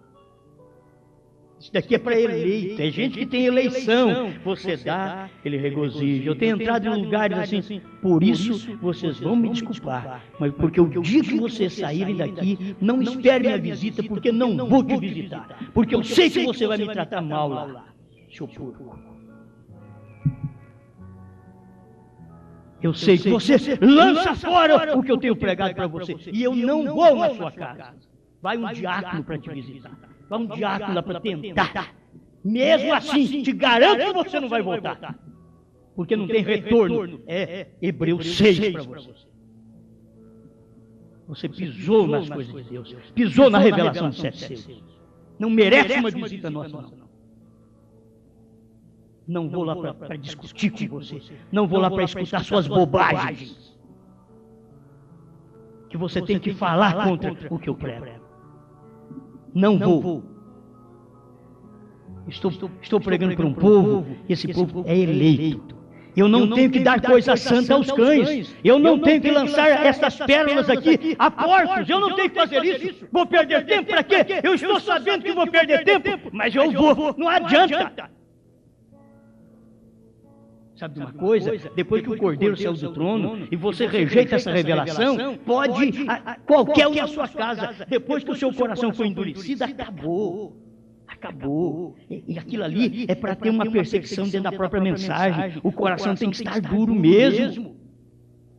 A: Isso daqui é para eleito, é gente que tem eleição. Você dá, ele regozija. Eu tenho entrado em lugares assim, por isso vocês vão me desculpar. Mas porque o dia que vocês saírem daqui, não espere minha visita, porque não vou te visitar. Porque eu sei que você vai me tratar mal lá. Seu porco. Eu sei que você lança fora o que eu tenho pregado para você. E eu não vou na sua casa. Vai um diácono para te visitar. Vai um diácono lá para tentar. Mesmo assim, te garanto que você não vai voltar. Porque não tem retorno. É Hebreus 6 para você. Você pisou nas coisas de Deus. Pisou na revelação dos 7 selos. Não merece uma visita nossa, não. Não vou lá para discutir com você. Não vou lá para escutar suas bobagens. Que você tem que falar contra o que eu prego. Não vou. Estou pregando para um povo, e esse povo é eleito. Eu não tenho que dar coisa santa aos cães. Eu não tenho que lançar essas pérolas aqui a porcos. Eu não tenho que fazer isso. Vou perder tempo para quê? Eu estou sabendo que vou perder tempo, mas eu vou. Não adianta. Sabe de uma coisa? Depois que o cordeiro saiu do trono e você rejeita essa revelação, pode qualquer um na sua casa, depois que o seu coração foi endurecido, acabou. Acabou. E aquilo ali é para ter uma perseguição dentro da própria mensagem. O coração tem que estar duro mesmo.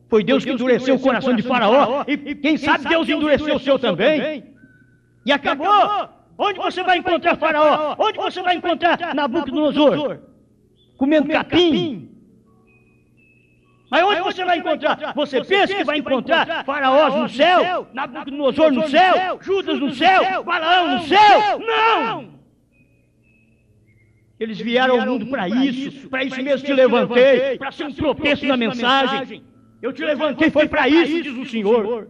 A: Foi Deus que endureceu o coração de Faraó, e quem sabe Deus endureceu o seu também. E acabou. Onde você vai encontrar Faraó? Onde você vai encontrar Nabucodonosor? Comendo capim? Mas onde você vai encontrar? Você pensa que vai encontrar faraós no céu, Nabucodonosor no céu, Judas no céu, Balaão no céu? Não! Eles vieram ao mundo para isso mesmo te levantei, para ser um tropeço na mensagem. Eu te levantei, foi para isso, diz o Senhor.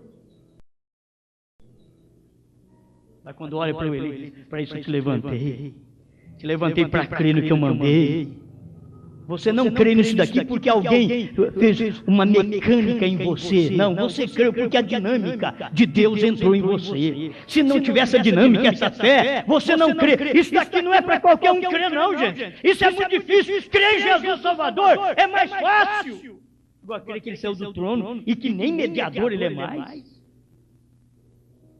A: Mas quando olha para ele, para isso eu te levantei. Te levantei para crer no que eu mandei. Você não crê nisso daqui porque alguém fez uma mecânica em você. Não, você creu porque a dinâmica de Deus entrou em você. Se não tivesse a dinâmica, essa fé, você não crê. Isso daqui não é para qualquer um crer, não, gente. Isso é muito difícil. Crer em Jesus Salvador é mais fácil. Agora, crer que ele saiu do trono e que nem mediador ele é mais.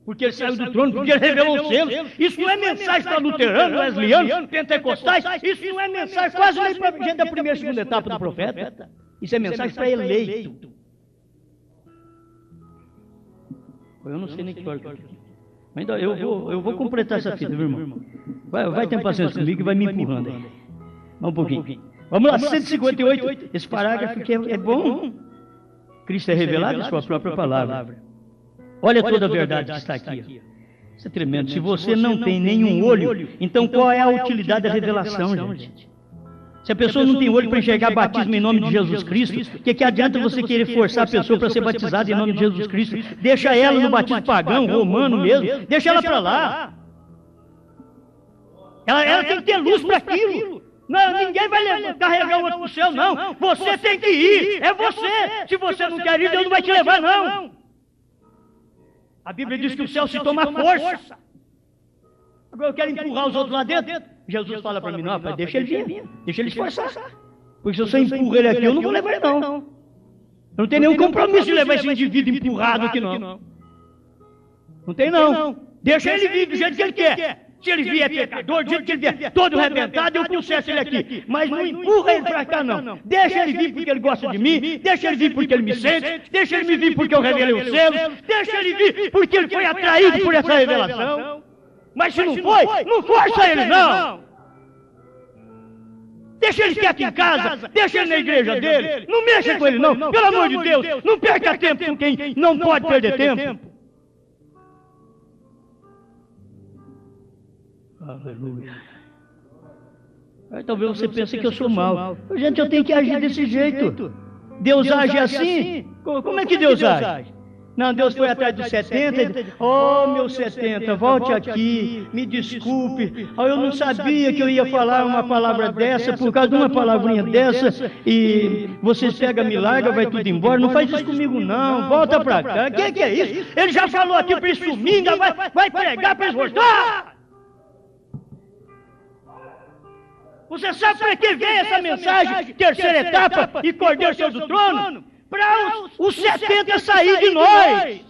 A: Porque ele saiu do trono, porque ele revelou os selos. Isso não é mensagem para luteranos, wesleyano, pentecostais. Isso não é mensagem quase nem para gente da primeira e segunda etapa do profeta. Isso é mensagem para eleito. Eu não sei nem que história que eu estou. Mas eu vou completar essa fita, meu irmão. Vai ter paciência comigo e vai me empurrando aí. Um pouquinho. Vamos lá, 158. Esse parágrafo que é bom. Cristo é revelado em sua própria palavra. Olha toda a verdade que está aqui. Isso é tremendo. Se você não tem nenhum olho, então qual é a utilidade da revelação, gente? Se a pessoa não tem olho para enxergar batismo em nome de Jesus Cristo, o que adianta você querer forçar a pessoa para ser batizada em nome de Jesus Cristo? Deixa ela no batismo pagão, romano mesmo, deixa ela para lá. Ela tem que ter luz para aquilo. Não, ninguém vai carregar o outro para o céu, não. Você tem que ir, é você. Se você não quer ir, Deus não vai te levar, não. A Bíblia diz que o céu se toma força. Agora eu quero empurrar os outros lá dentro. Jesus fala para mim, não, pai, deixa ele vir, deixa ele esforçar. Porque se você empurra ele aqui, eu não vou levar ele, não. Eu não tenho nenhum compromisso de levar esse indivíduo empurrado aqui, não. Não tem, não. Deixa ele vir do jeito que ele quer. Se ele vier pecador, do jeito que ele vier, todo arrebentado, eu conserto ele aqui. Mas não empurra ele para cá, não. Deixa ele vir porque ele gosta de mim, deixa ele vir porque ele me sente, deixa ele me vir porque eu revelei os selos, deixa ele vir porque ele foi atraído por essa revelação. Mas se não foi, não força ele, não. Deixa ele quieto em casa, deixa ele na igreja dele, não mexa com ele, não. Pelo amor de Deus, não perca tempo com quem não pode perder tempo. Aleluia. Aí talvez você pense que eu sou mau. Gente, eu tenho que agir desse jeito. Deus age assim? Como é que Deus age? Não, Deus foi atrás dos 70. Oh, meu 70, volte aqui, me desculpe. Oh, eu não sabia que eu ia falar uma palavra dessa, por causa de uma palavrinha dessa, e vocês pegam, me larga, vai tudo embora. Não faz isso comigo, não. Volta pra cá. O que é isso? Ele já falou aqui para isso domingo, vai pregar para eles voltar. Você sabe para que vem essa mensagem, terceira etapa e Cordeiro saiu do trono? Para os 70 sair de nós.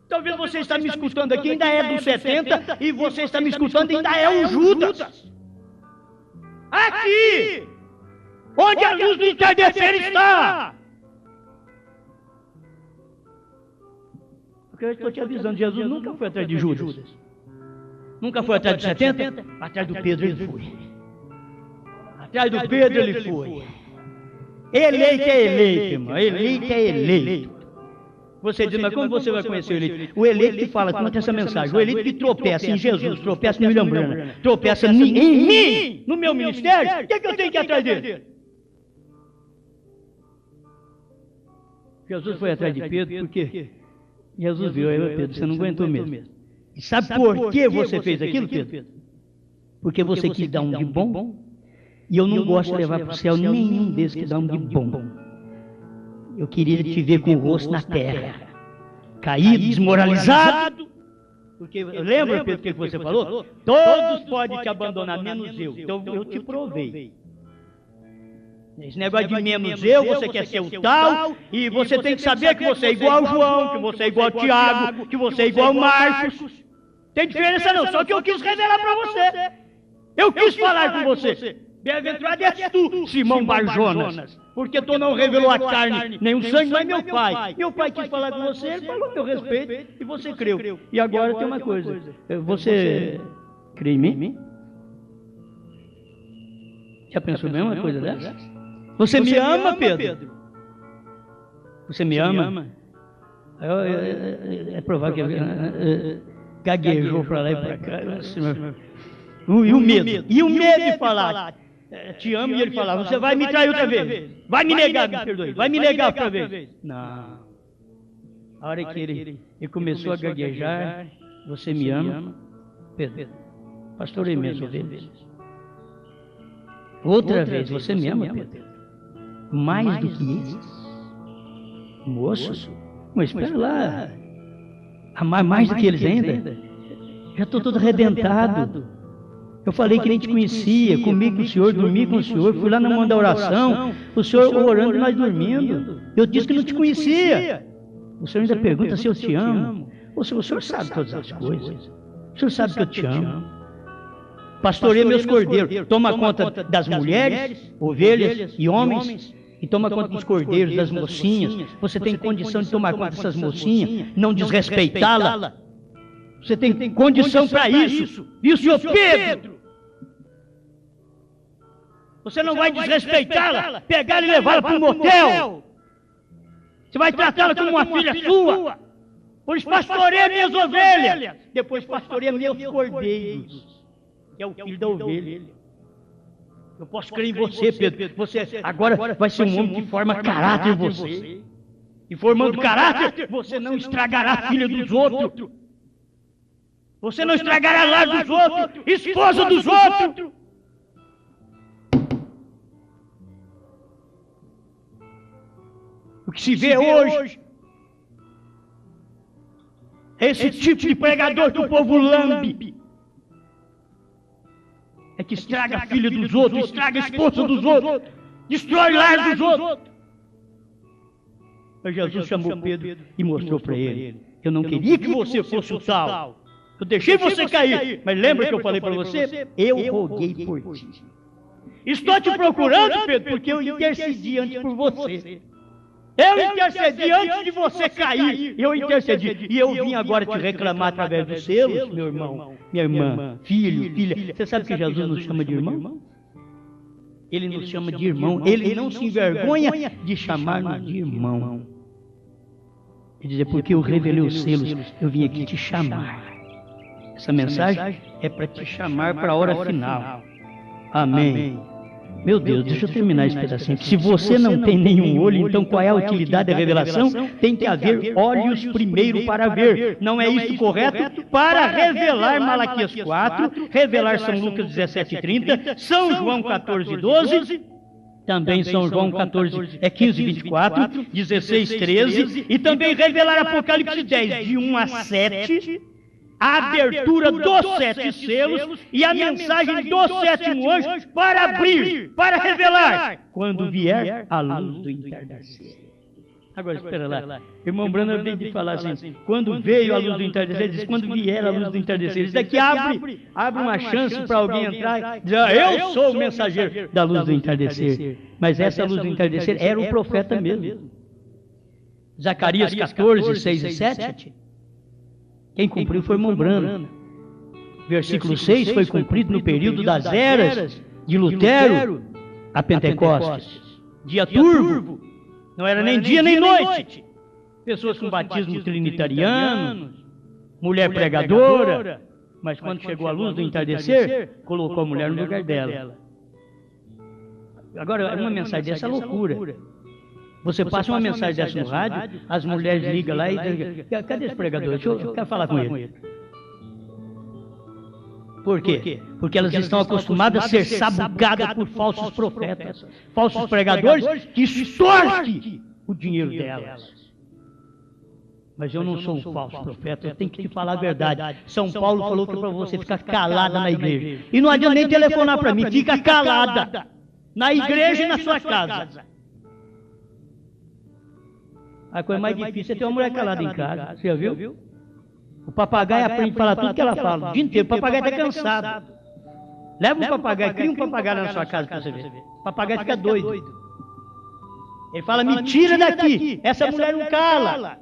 A: Talvez você está me escutando aqui, ainda é dos 70, e você está me escutando, ainda é um Judas. Aqui, onde a luz do entardecer está. Porque eu estou te avisando, Jesus nunca foi atrás de Judas. Nunca foi atrás dos 70? Atrás do Pedro ele foi. Atrás do Pedro ele foi. Eleito é eleito, irmão. Eleito é eleito. Você diz, mas como você vai conhecer o eleito? O eleito que fala, conta essa mensagem. O eleito que tropeça em Jesus, tropeça no William Branham, tropeça em mim, no meu ministério, o que eu tenho que ir atrás dele? Jesus foi atrás de Pedro porque Jesus viu, aí, Pedro, você não aguentou mesmo. E sabe por que você fez aquilo, Pedro? Porque você quis dar um de bom, e eu não gosto de levar para o céu nenhum desses que dá um de bom. Eu queria te ver com o rosto na terra, caído, desmoralizado. Porque, lembra, Pedro, o que você falou? Todos podem te abandonar, menos eu. Então eu te provei. Esse negócio de menos eu, você quer ser o tal, e você tem que saber que você é igual ao João, que você é igual ao Tiago, que você é igual ao Marcos. Tem diferença não, só que eu quis revelar para você. Eu quis falar com você. Bem-aventurado és tu, Simão Barjonas, porque tu não revelou a carne, nem o sangue, mas meu pai. Meu pai quis falar com você, ele falou a meu respeito, e você creu. E agora tem uma coisa, você crê em mim? Já pensou mesmo uma coisa dessa? Você me ama, Pedro? Você me ama? É provável que gaguejou para lá e para cá. E o medo? E o medo de falar, te amo, e ele falar, você vai me trair outra vez. Vai me negar, me perdoe. Vai me negar outra vez. Não. A hora que ele começou a gaguejar, você me ama, Pedro, pastorei minhas ovelhas. Outra vez, você me ama, Pedro? Mais do que esses? Moço, mas espera lá. Amar mais do que eles ainda? Já estou todo arrebentado. Eu falei que nem te conhecia, comi com o senhor, dormi com o senhor, fui lá no mundo da oração, o senhor orando e nós dormindo. Eu disse que não te conhecia. O senhor ainda pergunta se eu te amo. O senhor sabe todas as coisas. O senhor sabe que eu te amo. Pastorei meus cordeiros. Toma conta das mulheres, ovelhas e homens. E toma conta dos cordeiros, das mocinhas. Você tem condição de tomar conta dessas mocinhas, não desrespeitá-la. Você tem condição para isso. E o senhor Pedro? Você não vai desrespeitá-la, pegar e levá-la para um motel. Você vai tratá-la como uma filha sua. Pois pastoreia minhas ovelhas. Depois pastoreia meus cordeiros, que é o filho da ovelha. Eu posso crer em você, Pedro. Você agora vai ser um homem que forma caráter em você. E formando caráter, você não estragará a filha dos outros. Você não estragará a lar dos outros, esposa dos outros. O que se vê hoje é esse tipo de pregador que o povo lambe. É que estraga a filha dos outros, estraga a esposa dos outros, destrói o lar dos outros. Mas Jesus chamou Pedro e mostrou para ele: eu não queria que você fosse o tal. Eu deixei você cair, mas lembra que eu falei para você? Eu roguei por ti. Estou te procurando, Pedro, porque eu intercedi antes por você. Eu intercedi antes de você cair. Eu intercedi. E eu vim agora te reclamar através dos selos, meu irmão, minha irmã, filho, filha. Você sabe que Jesus nos chama de irmão? Ele nos chama de irmão. Ele não se envergonha de chamar-nos de irmão. Ele diz, porque eu revelei os selos, eu vim aqui te chamar. Essa mensagem é para te chamar para a hora final. Amém. Meu Deus, deixa eu terminar esse pedacinho. Se você não tem nenhum olho, então qual é a utilidade da revelação? Tem que haver olhos primeiro para ver. Não é isso correto? Para revelar Malaquias 4, revelar São Lucas 17:30, São João 14:12, também São João 15:24, 16:13, e também revelar Apocalipse 10, de 1 a 7, a abertura dos 7 selos e a mensagem do 7º anjo para abrir, para revelar, quando vier a luz do entardecer. Agora, espera lá. Irmão Branham veio de falar assim, quando veio a luz do entardecer, ele diz, quando vier a luz do entardecer. Isso daqui abre uma chance para alguém entrar e dizer, eu sou o mensageiro da luz do entardecer. Mas essa luz do entardecer era o profeta mesmo. Zacarias 14, 6 e 7. Quem cumpriu foi irmão Branham. Versículo 6 foi cumprido no período das eras de Lutero a Pentecostes. Dia turvo, não era nem dia nem noite. Pessoas com batismo trinitariano, mulher pregadora, mas quando chegou a luz do entardecer, colocou a mulher no lugar dela. Agora, uma mensagem dessa é loucura. Você passa uma mensagem dessa no rádio, as mulheres ligam lá e dizem, cadê esse pregador? Eu quero falar com ele. Por quê? Porque elas estão acostumadas a ser sabugadas por falsos profetas, falsos pregadores que extorquem o dinheiro delas. Mas eu não sou um falso profeta, eu tenho que te falar a verdade. São Paulo falou que é para você ficar calada na igreja. E não adianta nem telefonar para mim, fica calada na igreja e na sua casa. A coisa mais difícil é ter uma mulher calada em casa. Você já viu? O papagaio aprende a falar tudo que ela fala o dia inteiro. O papagaio está cansado. Leva um papagaio, cria um papagaio na sua casa para você ver. O papagaio fica doido. Ele fala, me tira daqui. Essa mulher não cala.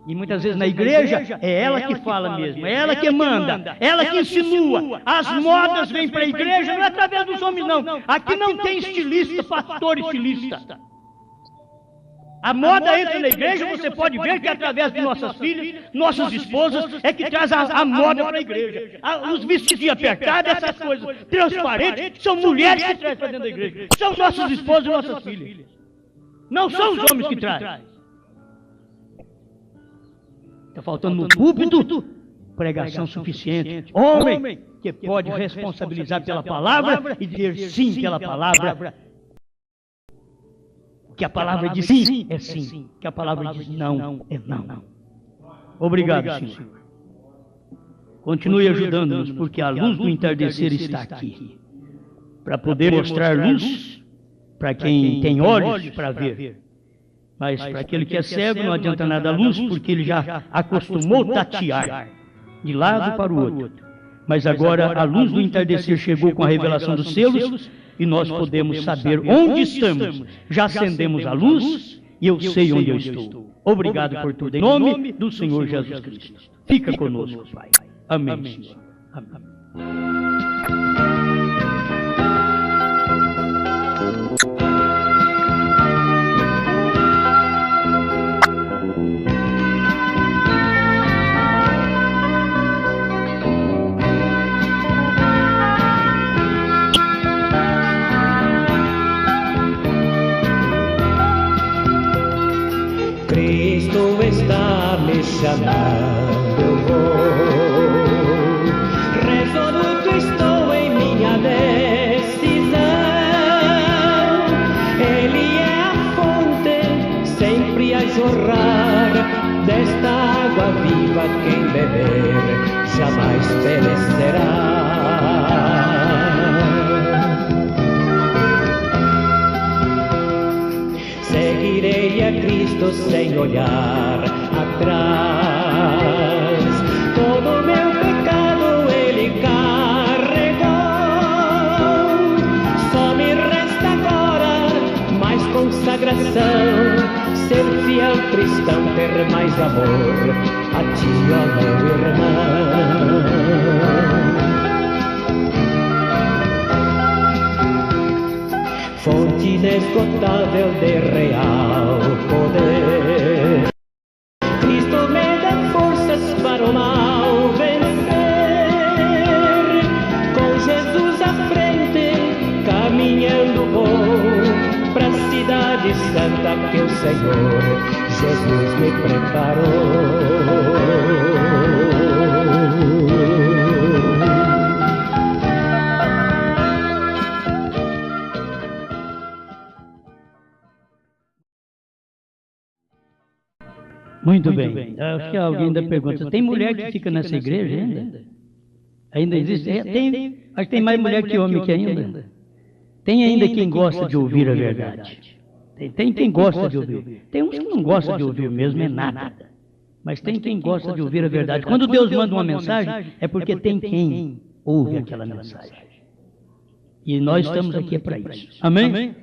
A: E muitas vezes na igreja é ela que fala mesmo, é ela que manda, ela que insinua. As modas vêm para a igreja, não é através dos homens, não. Aqui não tem estilista, pastor estilista. A moda entra na igreja, você pode ver que através de nossas filhas, nossas esposas, é que traz a moda para a igreja. Os vestidinhos apertados, essas coisas transparentes, são mulheres que trazem para dentro da igreja. São nossas esposas e nossas filhas. Não são os homens que trazem. Está faltando no púlpito pregação suficiente. Homem que pode responsabilizar pela palavra e dizer sim pela palavra. Que a palavra diz sim é sim, que a palavra diz não é não. Obrigado, Senhor. Continue ajudando-nos, porque a luz do entardecer está aqui, para poder mostrar luz para quem tem olhos para ver. Mas para aquele que é cego não adianta nada a luz, porque ele já acostumou tatear de lado para o outro. Mas agora a luz do entardecer chegou com a revelação dos selos, e nós podemos saber onde estamos. Já acendemos a luz e eu sei onde eu estou. Obrigado por tudo. Em nome do Senhor Jesus Cristo. Fica conosco, Pai. Amém, Senhor. Amém.
B: Cristo está me chamando, eu vou. Resoluto estou em minha decisão. Ele é a fonte, sempre a jorrar, desta água viva quem beber jamais perecerá. Seguirei a Cristo sem olhar atrás. Todo meu pecado Ele carregou. Só me resta agora mais consagração, ser fiel cristão, ter mais amor a Ti, ó meu irmão. Fonte inesgotável de real poder, Cristo me dá forças para o mal vencer. Com Jesus à frente, caminhando vou para a cidade santa que o Senhor Jesus me preparou.
A: Muito bem. Acho que alguém ainda pergunta, tem mulher que fica nessa igreja ainda? Ainda existe? Acho que tem mais mulher que homem que ainda. Tem ainda quem gosta de ouvir a verdade. Tem quem gosta de ouvir. Tem uns que não gostam de ouvir mesmo, é nada. Mas tem quem gosta de ouvir a verdade. Quando Deus manda uma mensagem, é porque tem quem ouve aquela mensagem. E nós estamos aqui para isso. Amém?